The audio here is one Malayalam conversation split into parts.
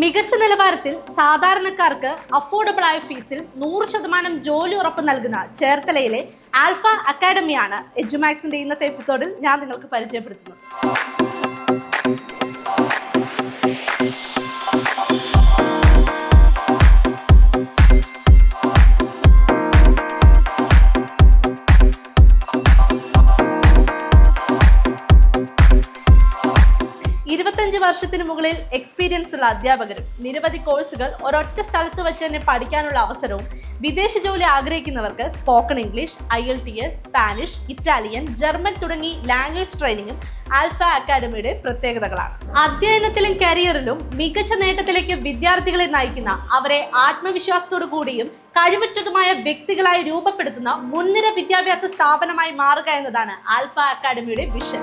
മികച്ച നിലവാരത്തിൽ സാധാരണക്കാർക്ക് അഫോർഡബിൾ ആയ ഫീസിൽ 100% ജോലി ഉറപ്പ് നൽകുന്ന ചേർത്തലയിലെ ആൽഫ അക്കാഡമിയാണ് എഡ്യൂമാക്സിന്റെ ഇന്നത്തെ എപ്പിസോഡിൽ ഞാൻ നിങ്ങൾക്ക് പരിചയപ്പെടുത്തുന്നത്. വർഷത്തിന് മുകളിൽ എക്സ്പീരിയൻസ് ഉള്ള അധ്യാപകരും നിരവധി കോഴ്സുകൾ ഒരൊറ്റ സ്ഥലത്ത് വെച്ച് തന്നെ പഠിക്കാനുള്ള അവസരവും വിദേശ ജോലി ആഗ്രഹിക്കുന്നവർക്ക് spoken English, IELTS, Spanish, Italian, German തുടങ്ങി ലാംഗ്വേജ് ട്രെയിനിങ്ങും ആൽഫ അക്കാഡമിയുടെ പ്രത്യേകതകളാണ്. അധ്യയനത്തിലും കരിയറിലും മികച്ച നേട്ടത്തിലേക്ക് വിദ്യാർത്ഥികളെ നയിക്കുന്ന, അവരെ ആത്മവിശ്വാസത്തോടു കൂടിയും കഴിവുറ്റതുമായ വ്യക്തികളായി രൂപപ്പെടുത്തുന്ന മുൻനിര വിദ്യാഭ്യാസ സ്ഥാപനമായി മാറുക എന്നതാണ് ആൽഫ അക്കാഡമിയുടെ വിഷൻ.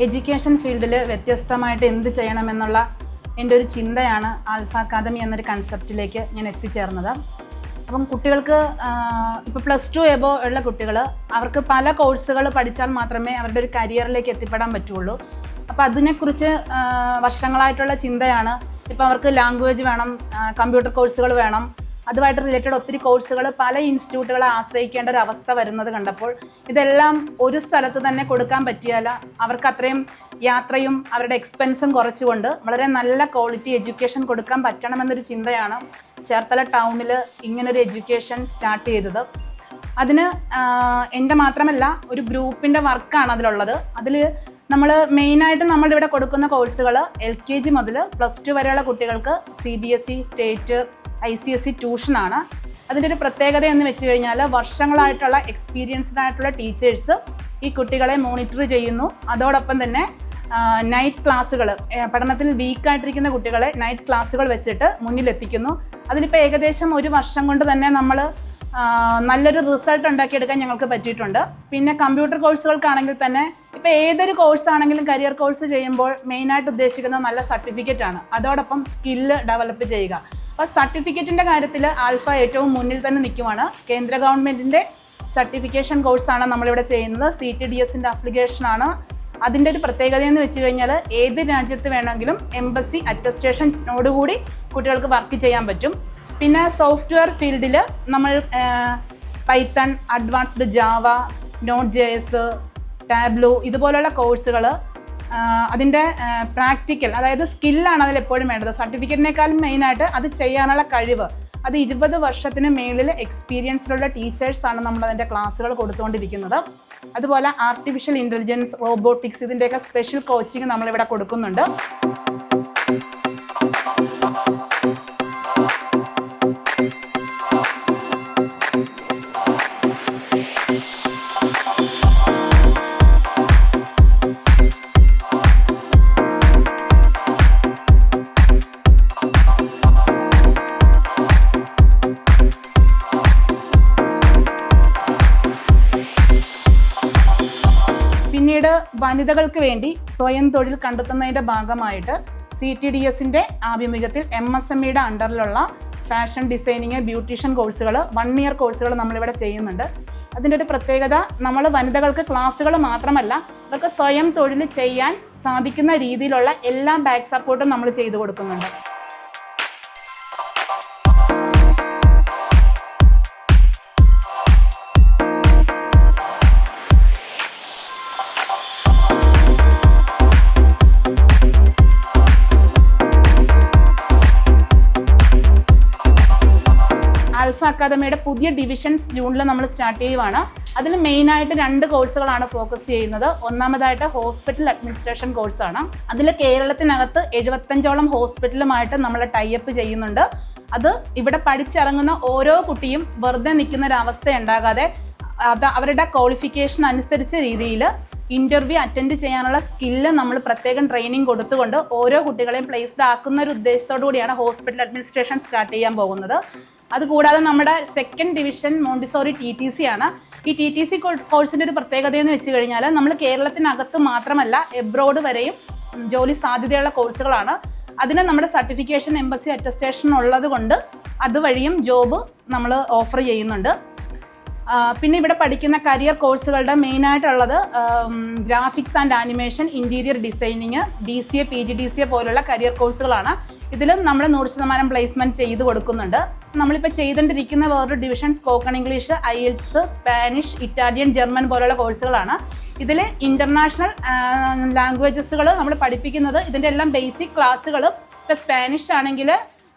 എഡ്യൂക്കേഷൻ ഫീൽഡിൽ വ്യത്യസ്തമായിട്ട് എന്ത് ചെയ്യണമെന്നുള്ള എൻ്റെ ഒരു ചിന്തയാണ് ആൽഫ അക്കാദമി എന്നൊരു കൺസെപ്റ്റിലേക്ക് ഞാൻ എത്തിച്ചേർന്നത്. അപ്പം കുട്ടികൾക്ക് ഇപ്പോൾ +2 എബോ ഉള്ള കുട്ടികൾ അവർക്ക് പല കോഴ്സുകൾ പഠിച്ചാൽ മാത്രമേ അവരുടെ ഒരു കരിയറിലേക്ക് എത്തിപ്പെടാൻ പറ്റുള്ളൂ. അപ്പോൾ അതിനെക്കുറിച്ച് വർഷങ്ങളായിട്ടുള്ള ചിന്തയാണ്. ഇപ്പോൾ അവർക്ക് ലാംഗ്വേജ് വേണം, കമ്പ്യൂട്ടർ കോഴ്സുകൾ വേണം, അതുമായിട്ട് റിലേറ്റഡ് ഒത്തിരി കോഴ്സുകൾ പല ഇൻസ്റ്റിറ്റ്യൂട്ടുകളെ ആശ്രയിക്കേണ്ട ഒരു അവസ്ഥ വരുന്നത് കണ്ടപ്പോൾ ഇതെല്ലാം ഒരു സ്ഥലത്ത് തന്നെ കൊടുക്കാൻ പറ്റിയാൽ അവർക്ക് അത്രയും യാത്രയും അവരുടെ എക്സ്പെൻസും കുറച്ചുകൊണ്ട് വളരെ നല്ല ക്വാളിറ്റി എഡ്യൂക്കേഷൻ കൊടുക്കാൻ പറ്റണമെന്നൊരു ചിന്തയാണ് ചേർത്തല ടൗണിൽ ഇങ്ങനൊരു എഡ്യൂക്കേഷൻ സ്റ്റാർട്ട് ചെയ്തത്. അതിന് എൻ്റെ മാത്രമല്ല ഒരു ഗ്രൂപ്പിൻ്റെ വർക്കാണ് അതിലുള്ളത്. അതിൽ നമ്മൾ മെയിനായിട്ട് നമ്മളിവിടെ കൊടുക്കുന്ന കോഴ്സുകൾ LKG മുതൽ +2 വരെയുള്ള കുട്ടികൾക്ക് CBSE, സ്റ്റേറ്റ്, ICSE ട്യൂഷനാണ്. അതിൻ്റെ ഒരു പ്രത്യേകത എന്ന് വെച്ച് കഴിഞ്ഞാൽ വർഷങ്ങളായിട്ടുള്ള എക്സ്പീരിയൻസ്ഡ് ആയിട്ടുള്ള ടീച്ചേഴ്സ് ഈ കുട്ടികളെ മോണിറ്റർ ചെയ്യുന്നു. അതോടൊപ്പം തന്നെ നൈറ്റ് ക്ലാസ്സുകൾ, പഠനത്തിൽ വീക്കായിട്ടിരിക്കുന്ന കുട്ടികളെ നൈറ്റ് ക്ലാസ്സുകൾ വെച്ചിട്ട് മുന്നിലെത്തിക്കുന്നു. അതിലിപ്പോൾ ഏകദേശം ഒരു വർഷം കൊണ്ട് തന്നെ നമ്മൾ നല്ലൊരു റിസൾട്ട് ഉണ്ടാക്കിയെടുക്കാൻ ഞങ്ങൾക്ക് പറ്റിയിട്ടുണ്ട്. പിന്നെ കമ്പ്യൂട്ടർ കോഴ്സുകൾക്കാണെങ്കിൽ തന്നെ ഇപ്പോൾ ഏതൊരു കോഴ്സാണെങ്കിലും കരിയർ കോഴ്സ് ചെയ്യുമ്പോൾ മെയിനായിട്ട് ഉദ്ദേശിക്കുന്നത് നല്ല സർട്ടിഫിക്കറ്റ് ആണ്, അതോടൊപ്പം സ്കില്ല് ഡെവലപ്പ് ചെയ്യുക. അപ്പോൾ സർട്ടിഫിക്കറ്റിൻ്റെ കാര്യത്തിൽ ആൽഫ ഏറ്റവും മുന്നിൽ തന്നെ നിൽക്കുവാണ്. കേന്ദ്ര ഗവൺമെൻറ്റിൻ്റെ സർട്ടിഫിക്കേഷൻ കോഴ്സാണ് നമ്മളിവിടെ ചെയ്യുന്നത്. CTDSൻ്റെ ആപ്ലിക്കേഷനാണ്. അതിൻ്റെ ഒരു പ്രത്യേകത എന്ന് വെച്ച് കഴിഞ്ഞാൽ ഏത് രാജ്യത്ത് വേണമെങ്കിലും എംബസി അറ്റസ്റ്റേഷനോടുകൂടി കുട്ടികൾക്ക് വർക്ക് ചെയ്യാൻ പറ്റും. പിന്നെ സോഫ്റ്റ്വെയർ ഫീൽഡിൽ നമ്മൾ Python, advanced Java, Node.js, tableau ഇതുപോലുള്ള കോഴ്സുകൾ അതിൻ്റെ പ്രാക്ടിക്കൽ, അതായത് സ്കില്ലാണ് അതിലെപ്പോഴും വേണ്ടത്. സർട്ടിഫിക്കറ്റിനേക്കാളും മെയിനായിട്ട് അത് ചെയ്യാനുള്ള കഴിവ്. അത് 20 വർഷത്തിന് മേളിൽ എക്സ്പീരിയൻസിലുള്ള ടീച്ചേഴ്സാണ് നമ്മൾ അതിൻ്റെ ക്ലാസ്സുകൾ കൊടുത്തുകൊണ്ടിരിക്കുന്നത്. അതുപോലെ ആർട്ടിഫിഷ്യൽ ഇൻ്റലിജൻസ്, റോബോട്ടിക്സ് ഇതിൻ്റെയൊക്കെ സ്പെഷ്യൽ കോച്ചിങ് നമ്മളിവിടെ കൊടുക്കുന്നുണ്ട്. പിന്നീട് വനിതകൾക്ക് വേണ്ടി സ്വയം തൊഴിൽ കണ്ടെത്തുന്നതിൻ്റെ ഭാഗമായിട്ട് CTDSൻ്റെ ആഭിമുഖ്യത്തിൽ MSMEയുടെ അണ്ടറിലുള്ള ഫാഷൻ ഡിസൈനിങ്, ബ്യൂട്ടീഷ്യൻ കോഴ്സുകൾ 1 ഇയർ കോഴ്സുകൾ നമ്മളിവിടെ ചെയ്യുന്നുണ്ട്. അതിൻ്റെ ഒരു പ്രത്യേകത, നമ്മൾ വനിതകൾക്ക് ക്ലാസ്സുകൾ മാത്രമല്ല അവർക്ക് സ്വയം തൊഴിൽ ചെയ്യാൻ സാധിക്കുന്ന രീതിയിലുള്ള എല്ലാ ബാക്ക് സപ്പോർട്ടും നമ്മൾ ചെയ്തു കൊടുക്കുന്നുണ്ട്. ആൽഫ അക്കാദമിയുടെ പുതിയ ഡിവിഷൻസ് ജൂണിൽ നമ്മൾ സ്റ്റാർട്ട് ചെയ്യുവാണ്. അതിൽ മെയിനായിട്ട് 2 കോഴ്സുകളാണ് ഫോക്കസ് ചെയ്യുന്നത്. ഒന്നാമതായിട്ട് ഹോസ്പിറ്റൽ അഡ്മിനിസ്ട്രേഷൻ കോഴ്സാണ്. അതിൽ കേരളത്തിനകത്ത് 75ഓളം ഹോസ്പിറ്റലുമായിട്ട് നമ്മൾ ടൈപ്പ് ചെയ്യുന്നുണ്ട്. അത് ഇവിടെ പഠിച്ചിറങ്ങുന്ന ഓരോ കുട്ടിയും വെറുതെ നിൽക്കുന്ന ഒരവസ്ഥ ഉണ്ടാകാതെ അവരുടെ ക്വാളിഫിക്കേഷൻ അനുസരിച്ച രീതിയിൽ ഇൻ്റർവ്യൂ അറ്റൻഡ് ചെയ്യാനുള്ള സ്കില്ല് നമ്മൾ പ്രത്യേകം ട്രെയിനിങ് കൊടുത്തുകൊണ്ട് ഓരോ കുട്ടികളെയും പ്ലേസ്ഡ് ആക്കുന്ന ഒരു ഉദ്ദേശത്തോടു കൂടിയാണ് ഹോസ്പിറ്റൽ അഡ്മിനിസ്ട്രേഷൻ സ്റ്റാർട്ട് ചെയ്യാൻ പോകുന്നത്. അതുകൂടാതെ നമ്മുടെ 2nd ഡിവിഷൻ മോണ്ടിസോറി TTC ആണ്. ഈ TTC കോഴ്സിൻ്റെ ഒരു പ്രത്യേകത എന്ന് വെച്ച് കഴിഞ്ഞാൽ നമ്മൾ കേരളത്തിനകത്ത് മാത്രമല്ല എബ്രോഡ് വരെയും ജോലി സാധ്യതയുള്ള കോഴ്സുകളാണ്. അതിന് നമ്മുടെ സർട്ടിഫിക്കേഷൻ എംബസി അറ്റസ്റ്റേഷൻ ഉള്ളത് കൊണ്ട് അതുവഴിയും ജോബ് നമ്മൾ ഓഫർ ചെയ്യുന്നുണ്ട്. പിന്നെ ഇവിടെ പഠിക്കുന്ന കരിയർ കോഴ്സുകളുടെ മെയിനായിട്ടുള്ളത് graphics and animation, interior designing, DCA, PGDCA പോലുള്ള കരിയർ കോഴ്സുകളാണ്. ഇതിലും നമ്മൾ 100% പ്ലേസ്മെൻറ്റ് ചെയ്ത് കൊടുക്കുന്നുണ്ട്. നമ്മളിപ്പോൾ ചെയ്തുകൊണ്ടിരിക്കുന്ന വേറൊരു division spoken English, IELTS, Spanish, Italian, German പോലുള്ള കോഴ്സുകളാണ്. ഇതിൽ ഇൻ്റർനാഷണൽ ലാംഗ്വേജസുകൾ നമ്മൾ പഠിപ്പിക്കുന്നത്. ഇതിൻ്റെ എല്ലാം ബേസിക് ക്ലാസ്സുകൾ ഇപ്പോൾ സ്പാനിഷ് ആണെങ്കിൽ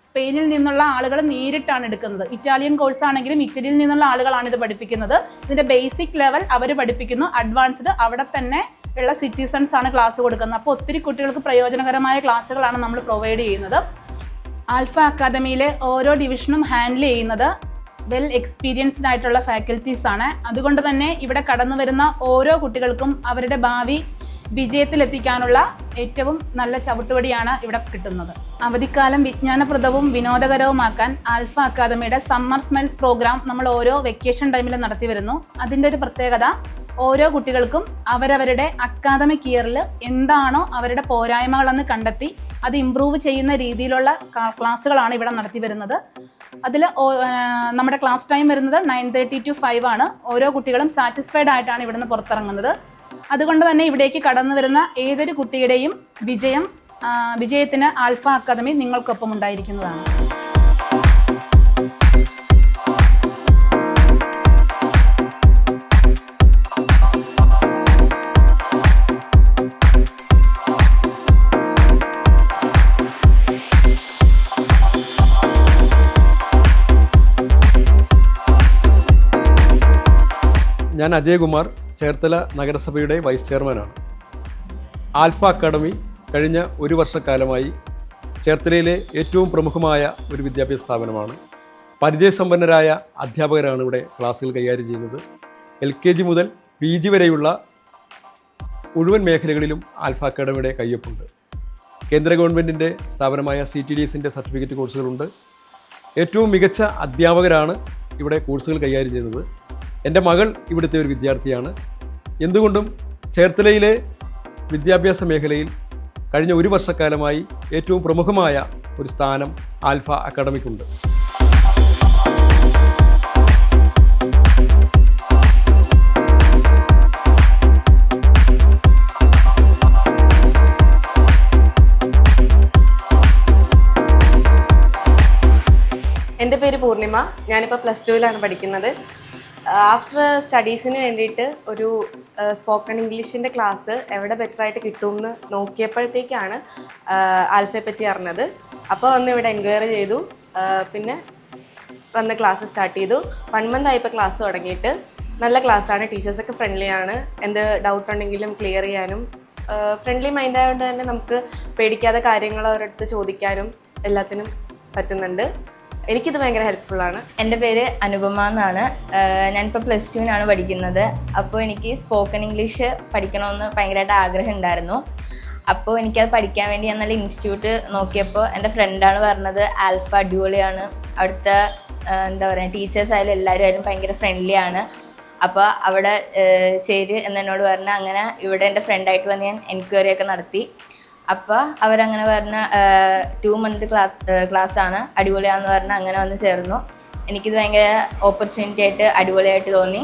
സ്പെയിനിൽ നിന്നുള്ള ആളുകൾ നേരിട്ടാണ് എടുക്കുന്നത്. ഇറ്റാലിയൻ കോഴ്സ് ആണെങ്കിലും ഇറ്റലിയിൽ നിന്നുള്ള ആളുകളാണ് ഇത് പഠിപ്പിക്കുന്നത്. ഇതിൻ്റെ ബേസിക് ലെവൽ അവർ പഠിപ്പിക്കുന്നു. അഡ്വാൻസ്ഡ് അവിടെ തന്നെ ഉള്ള സിറ്റിസൺസ് ആണ് ക്ലാസ് കൊടുക്കുന്നത്. അപ്പോൾ ഒത്തിരി കുട്ടികൾക്ക് പ്രയോജനകരമായ ക്ലാസ്സുകളാണ് നമ്മൾ പ്രൊവൈഡ് ചെയ്യുന്നത്. ആൽഫ അക്കാദമിയിലെ ഓരോ ഡിവിഷനും ഹാൻഡിൽ ചെയ്യുന്നത് വെൽ എക്സ്പീരിയൻസ്ഡ് ആയിട്ടുള്ള ഫാക്കൽറ്റീസ് ആണ്. അതുകൊണ്ട് തന്നെ ഇവിടെ കടന്നു വരുന്ന ഓരോ കുട്ടികൾക്കും അവരുടെ ഭാവി വിജയത്തിലെത്തിക്കാനുള്ള ഏറ്റവും നല്ല ചവിട്ടുപടിയാണ് ഇവിടെ കിട്ടുന്നത്. അവധിക്കാലം വിജ്ഞാനപ്രദവും വിനോദകരവുമാക്കാൻ ആൽഫ അക്കാദമിയുടെ സമ്മർ സ്മൈൽസ് പ്രോഗ്രാം നമ്മൾ ഓരോ വെക്കേഷൻ ടൈമിൽ നടത്തി വരുന്നു. അതിൻ്റെ ഒരു പ്രത്യേകത, ഓരോ കുട്ടികൾക്കും അവരവരുടെ അക്കാദമിക് ഇയറിൽ എന്താണോ അവരുടെ പോരായ്മകളെന്ന് കണ്ടെത്തി അത് ഇമ്പ്രൂവ് ചെയ്യുന്ന രീതിയിലുള്ള ക്ലാസ്സുകളാണ് ഇവിടെ നടത്തി വരുന്നത്. അതിൽ നമ്മുടെ ക്ലാസ് ടൈം വരുന്നത് 9:30 to 5 ആണ്. ഓരോ കുട്ടികളും സാറ്റിസ്ഫൈഡ് ആയിട്ടാണ് ഇവിടുന്ന് പുറത്തിറങ്ങുന്നത്. അതുകൊണ്ട് തന്നെ ഇവിടേക്ക് കടന്നു വരുന്ന ഏതൊരു കുട്ടിയുടെയും വിജയത്തിന് ആൽഫ അക്കാദമി നിങ്ങൾക്കൊപ്പം ഉണ്ടായിരിക്കുന്നതാണ്. ഞാൻ അജയകുമാർ, ചേർത്തല നഗരസഭയുടെ വൈസ് ചെയർമാനാണ്. ആൽഫ അക്കാദമി കഴിഞ്ഞ ഒരു വർഷക്കാലമായി ചേർത്തലയിലെ ഏറ്റവും പ്രമുഖമായ ഒരു വിദ്യാഭ്യാസ സ്ഥാപനമാണ്. പരിചയസമ്പന്നരായ അധ്യാപകരാണ് ഇവിടെ ക്ലാസ്സുകൾ കൈകാര്യം ചെയ്യുന്നത്. LKG മുതൽ PG വരെയുള്ള മുഴുവൻ മേഖലകളിലും ആൽഫ അക്കാദമിയുടെ കയ്യൊപ്പുണ്ട്. കേന്ദ്ര ഗവൺമെൻറ്റിൻ്റെ സ്ഥാപനമായ CTDSൻ്റെ സർട്ടിഫിക്കറ്റ് കോഴ്സുകളുണ്ട്. ഏറ്റവും മികച്ച അധ്യാപകരാണ് ഇവിടെ കോഴ്സുകൾ കൈകാര്യം ചെയ്യുന്നത്. എൻ്റെ മകൾ ഇവിടുത്തെ ഒരു വിദ്യാർത്ഥിയാണ്. എന്തുകൊണ്ടും ചേർത്തലയിലെ വിദ്യാഭ്യാസ മേഖലയിൽ കഴിഞ്ഞ ഒരു വർഷക്കാലമായി ഏറ്റവും പ്രമുഖമായ ഒരു സ്ഥാനം ആൽഫ അക്കാദമിക്കുണ്ട്. എൻ്റെ പേര് പൂർണിമ. ഞാനിപ്പോൾ +2 പഠിക്കുന്നത്. ആഫ്റ്റർ സ്റ്റഡീസിന് വേണ്ടിയിട്ട് ഒരു സ്പോക്കൺ ഇംഗ്ലീഷിൻ്റെ ക്ലാസ് എവിടെ ബെറ്ററായിട്ട് കിട്ടുമെന്ന് നോക്കിയപ്പോഴത്തേക്കാണ് ആൽഫയെ പറ്റി അറിഞ്ഞത്. അപ്പോൾ വന്ന് ഇവിടെ എൻക്വയറി ചെയ്തു. പിന്നെ വന്ന് ക്ലാസ് സ്റ്റാർട്ട് ചെയ്തു. 1 month ആയപ്പോൾ ക്ലാസ് തുടങ്ങിയിട്ട്. നല്ല ക്ലാസ്സാണ്. ടീച്ചേഴ്സൊക്കെ ഫ്രണ്ട്ലിയാണ്. എന്ത് ഡൗട്ട് ഉണ്ടെങ്കിലും ക്ലിയർ ചെയ്യാനും ഫ്രണ്ട്ലി മൈൻഡ് ആയതുകൊണ്ട് തന്നെ നമുക്ക് പേടിക്കാതെ കാര്യങ്ങൾ അവരടുത്ത് ചോദിക്കാനും എല്ലാത്തിനും പറ്റുന്നുണ്ട്. എനിക്കിത് ഭയങ്കര ഹെൽപ്ഫുള്ളാണ്. എൻ്റെ പേര് അനുപമ എന്നാണ്. ഞാനിപ്പോൾ +2 പഠിക്കുന്നത്. അപ്പോൾ എനിക്ക് സ്പോക്കൺ ഇംഗ്ലീഷ് പഠിക്കണമെന്ന് ഭയങ്കരമായിട്ട് ആഗ്രഹം ഉണ്ടായിരുന്നു. അപ്പോൾ എനിക്കത് പഠിക്കാൻ വേണ്ടി ഞാൻ നല്ല ഇൻസ്റ്റിറ്റ്യൂട്ട് നോക്കിയപ്പോൾ എൻ്റെ ഫ്രണ്ടാണ് പറഞ്ഞത് ആൽഫ അടിപൊളിയാണ്, അവിടുത്തെ എന്താ പറയുക ടീച്ചേഴ്സ് ആയാലും എല്ലാവരും ആയാലും ഭയങ്കര ഫ്രണ്ട്ലി ആണ്, അപ്പോൾ അവിടെ ചേര് എന്നോട് പറഞ്ഞ് അങ്ങനെ ഇവിടെ എൻ്റെ ഫ്രണ്ടായിട്ട് വന്ന് ഞാൻ എൻക്വയറി ഒക്കെ നടത്തി. അപ്പോൾ അവരങ്ങനെ പറഞ്ഞ 2 month ക്ലാസ്സാണ്, അടിപൊളിയാണെന്ന് പറഞ്ഞാൽ അങ്ങനെ വന്ന് ചേർന്നു. എനിക്കിത് ഭയങ്കര ഓപ്പർച്യൂണിറ്റി ആയിട്ട് അടിപൊളിയായിട്ട് തോന്നി.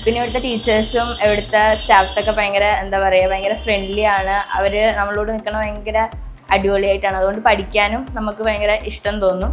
പിന്നെ ഇവിടുത്തെ ടീച്ചേഴ്സും ഇവിടുത്തെ സ്റ്റാഫ്സൊക്കെ ഭയങ്കര എന്താ പറയുക ഭയങ്കര ഫ്രണ്ട്ലി ആണ്. അവർ നമ്മളോട് നിൽക്കണ ഭയങ്കര അടിപൊളിയായിട്ടാണ്. അതുകൊണ്ട് പഠിക്കാനും നമുക്ക് ഭയങ്കര ഇഷ്ടം തോന്നും.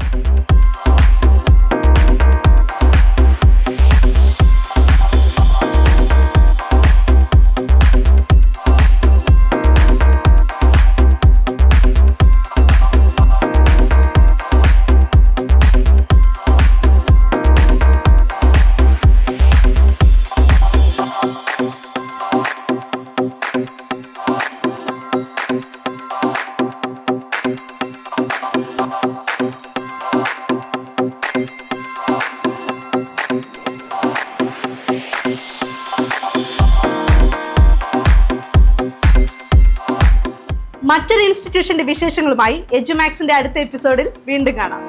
മറ്റൊരു ഇൻസ്റ്റിറ്റ്യൂഷന്റെ വിശേഷങ്ങളുമായി എജുമാക്സിന്റെ അടുത്ത എപ്പിസോഡിൽ വീണ്ടും കാണാം.